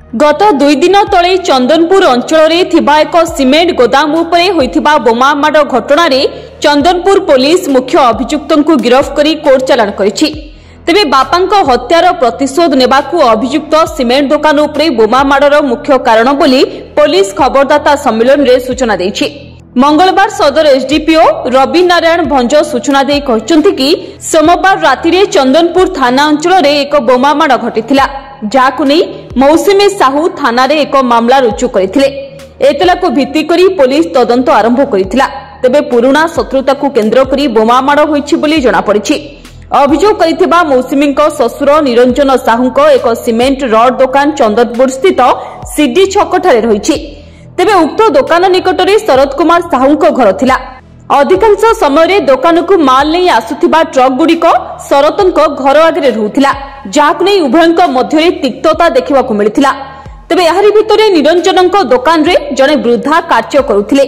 गत 2 दिन तले चंदनपुर अंचल एक सिमेंट गोदाम उपरे होइथिबा बोमा माड़ घटना रे चंदनपुर पुलिस मुख्य अभियुक्त को गिरफ्त करी कोर्ट चालान करिछि। तेबे बापांक हत्यार प्रतिशोध नेबाकू अभियुक्त सिमेंट दुकान उपरे बोमा माड़र मुख्य कारण बोली पुलिस खबरदाता सम्मेलन रे सूचना दैछि। मंगलवार सदर एसडीपीओ रवि नारायण भंज सूचना दे कहचंती कि सोमवार राति रे चंदनपुर थाना अंचल रे एक बोमा माड़ घटिथिला, जाकु नै मौसुमी साहू थाना रे एक मामला रुजु करथिले। एतला को भित्ति करी पुलिस तदंत आरंभ करिथिला। तेबे पुराना शत्रुता को केंद्र करी बोमा माड़ होइछि बोली जणा पड़िछि। अभियोग करिथिबा मौसुमीक ससुर निरंजन साहूक एक सिमेंट रड दुकान चंदनपुर स्थित सीडी छकठारे रहिछि। तेबे उक्त दुकान निकटरे शरद कुमार साहूक घर थिला। अधिकांश समय दुकान को माल नहीं आसुथिबा ट्रक गुड़िक शरतंक घर आगे रहुथिला, जाहाकु नै उभयंक मध्यरे तिक्तता देखिबाकू मिलिथिला। तेबे याहरी भितरे निरंजनक दुकान रे जणे वृद्धा कार्य करुथिले।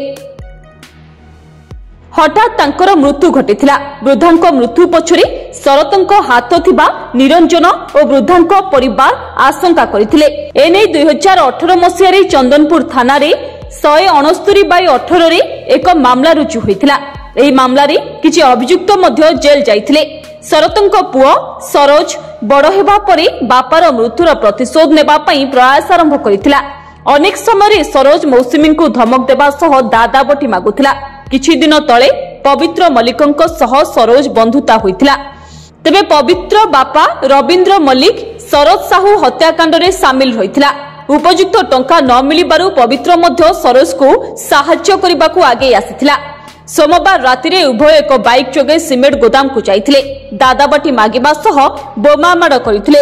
हठात तांकर मृत्यु घटिथिला। वृद्धांक मृत्यु पछरे शरतंक हाथ थिबा निरंजन और वृद्धांक परिवार आशंका करिथिले। एने 2018 मसिया रे चंदनपुर थाना रे 169/18 रे एक मामला रुजु होइथिला। एही मामला रे किछि अभियुक्त मध्य जेल जाइथिले। शरतंक पुओ सरोज बड़ हेबा परे बापार मृत्युर प्रतिशोध नेबा पई प्रयास आरंभ करिथिला। अनेक समय सरोज मौसुमी को धमक देबा सह दादाबटी मागुथिला। किछि दिन तले पवित्र मल्लिकंक सह सरोज बंधुता होइथिला। तेबे पवित्र बापा रविंद्र मल्लिक शरद साहू हत्याकांड रे शामिल होइथिला। उपयुक्त टंका न मिलिबारु पवित्र मध्य सरोज को साहाय्य करबाकू आगे आसिथिला। सोमवार राति रे उभय एक बाइक जोगे सिमेंट गोदाम को जाइथिले। दादाबटी मागिबा सह बोमा माड़ करिथिले।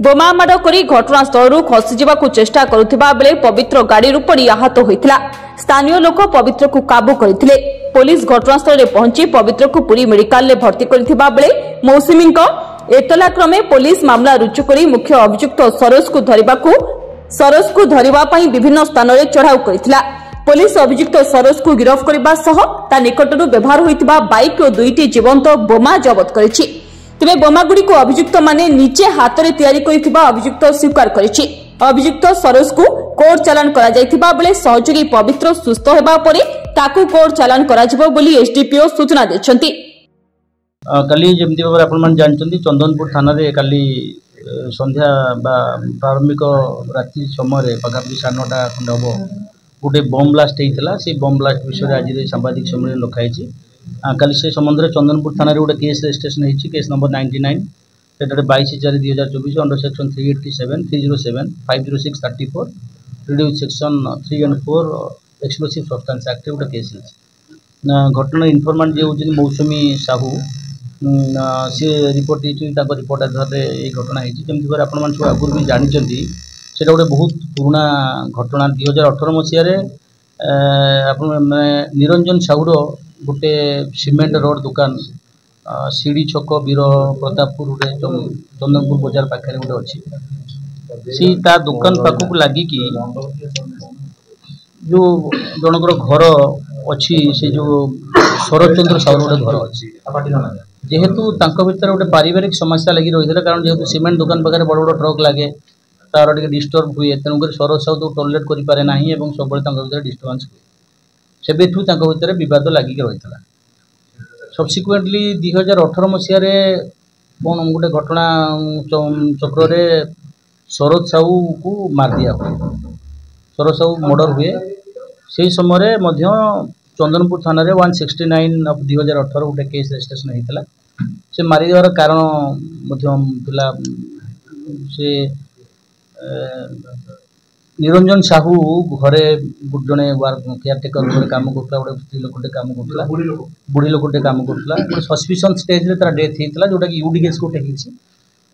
बोमा माड़ करी घटनास्थल खसी जावाकू चेष्टा करुथिबा बेले पवित्र गाड़ी पड़ी आहत होइथिला। स्थानीय लोक पवित्र को काबू करथिले। पुलिस घटनास्थल रे पहुंची पवित्र को पुरी मेडिकल रे भर्ती करथिबा बेले मौसुमीक एतला क्रमे पुलिस मामला रुजु करी मुख्य अभियुक्त सरोज को धरिबा पई विभिन्न स्थान रे चढ़ाऊ करथिला। पुलिस अभियुक्त सरोज को गिरफ्त करबा सह ता निकटरू व्यवहार होइतिबा बाइक और 2टी जीवंत बोमा जब्त करिछि। तेबे बोमा गुडी को अभियुक्त माने निजे हाथ रे तयारी करितिबा अभियुक्त स्वीकार करिछि। अभियुक्त सरोज को कोर्ट चालान करा जायतिबा बेले सहयोगी पवित्र सुस्थ हेबा परे ताकू कोर्ट चालान करा जिवो बोली एसडीपीओ सूचना देछंती। काली जेमति बाबा आपण मान जानचंती चंदनपुर थाना रे काली संध्या बा प्रारंभिक रात्रि समय पाखापाखि 9:30 खंड हम गोटे बम ब्लास्ट होता से बम ब्लास्ट विषय आज सांबादिक सम्मेलन रखाई। काली से संबंध में चंदनपुर थाना रे गोटे केस रजिस्ट्रेशन होती केस नंबर 99 से 22/4/2024 under section 387 307 506 34 reduce section 3 and 4 explosive substance act गोटे केस घटना इनफॉर्मेंट जे होती मौसुमी साहू सी रिपोर्ट रिपोर्ट आधार ये घटना होती आपण सब आगुरी भी जानते सेटा गोटे बहुत पुराना घटना 2018 मसीह निरंजन साहूर गोटे सिमेंट रोड दुकान सीढ़ी छक वीर प्रतापपुर गोटे चंदनपुर बजार पाखे गोटे अच्छी सी ता दुकान पाखक लगिकी जो जनकर घर अच्छी से जो शरद चंद्र साहू गोटे घर अच्छी जेहेतु भीतर गोटे पारिवारिक समस्या लगी रही है। कारण जेहेतु सिमेंट दुकान पाखे बड़ बड़ ट्रक लगे तार टे डिस्टर्ब हुए तेणुक शरद साहू तो टॉलरेट करें ना और सब भर डिस्टर्बांस हुए से भर बद लगिक रही है। सब्सिक्वेंटली 2018 मसीह कौन गोटे घटना चक्र शरद साहू को मार दिया हुए शरद साहू मर्डर हुए से समय चंदनपुर थाना 169 of 2018 गोटे केस रजिस्ट्रेशन होता से मारिदेवार कारण से निरंजन साहू घरे जड़े केयरटेकर घरे कम कर गोटे स्त्री लोकटे कम कर बुढ़ी लोकटे कम कर सस्पिशन स्टेज तार डेथ होता जोटा कि यूडी केस गोटे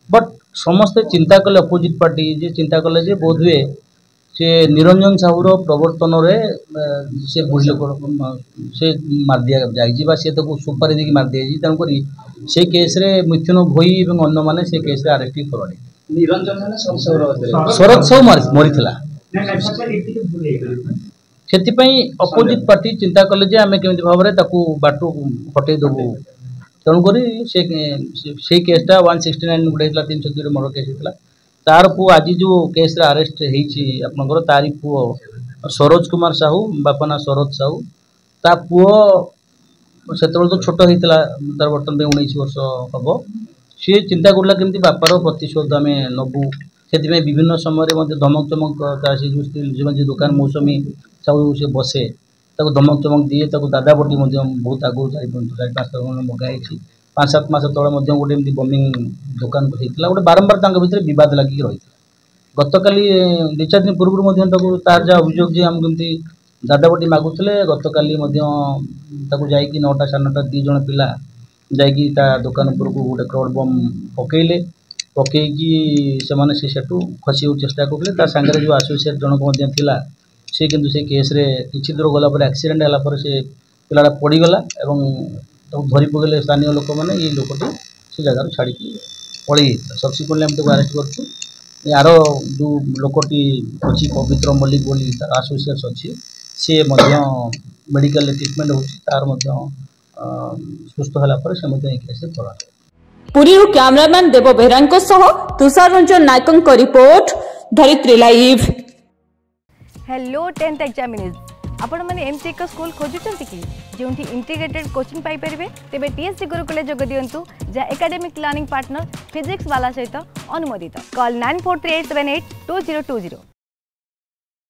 बट समस्ते चिंता कले अपोजिट पार्टी जे चिंता कले जे बोध हुए से निरंजन साहूर प्रवर्तन से बुढ़ी लोक से मार दिया जाए सी तो सुपारी देकी मार दिया तेणुक से केस मिथुन भोई और अन्य मैंने से केस आरेस्ट कर शरद साहू मरीला से अपोजिट पार्टी चिंता कले जे आम केमी भाव में बाटू हटे देवु तेणुक से केसटा 169 गोटे 302 मर्डर केस होता तार पु आज जो केस रे अरेस्ट हेची आपनकर तारी पु सरोज कुमार साहू बापा ना सरोज साहू ता पु सेतबेल तो छोट होइतला तार बर्तन 19 वर्ष हबो सी चिंता करला केमती बापार प्रतिशोध आम नबू से विभिन्न समय धमक चमक जो दुकान मौसमी साहू से बसे धमक चमक दिए दादा बटी बहुत आगु 4-5 मगाई 5-7 मास तले गोटे बमिंग दुकान होता गोटे बारंबार भितर बद लगिक रही गतकाली 2-4 दिन पूर्व तार जहाँ अभियोग जे आम कमी दादा बटी मागुले गतकाली जाकि 9टा 9:30 2 जन पिला जाकि दुकान उपर को गोटे क्रॉड बम पकईले पकईकी से सेठू खसी चेष्टा करते सांगे जो आसोसीएट जनक थिला से किंतु से केस रे किछि दूर गला पर एक्सीडेंट होला पर से पिलाटा पड़ीगला एवं धरी पकड़े स्थानीय लोक मैंने ये लोकटी से जगह छाड़ी पड़ी सब्सिक्वेंटली आम अरेस्ट करूँ यार जो लोकटी अच्छी पवित्र मल्लिक बोली तार आसोसीएट्स अच्छी सी मेडिकल ट्रिटमेंट होतार सुस्थ होला पर से केस पड़ा पुरी कैमरामैन देव बेहरा तुषार रंजन नायक रिपोर्ट धरित्री लाइव। हेलो 10th एग्जामिनीज आपण माने एमसी एक स्कूल खोजुचंती कि जोंठी इंटीग्रेटेड कोचिंग पाई परिबे तेबे टीएससी गुरुकुल जोग दियंतु जा एकेडमिक लर्निंग पार्टनर फिजिक्स वाला सहित अनुमोदित कॉल 9438782020।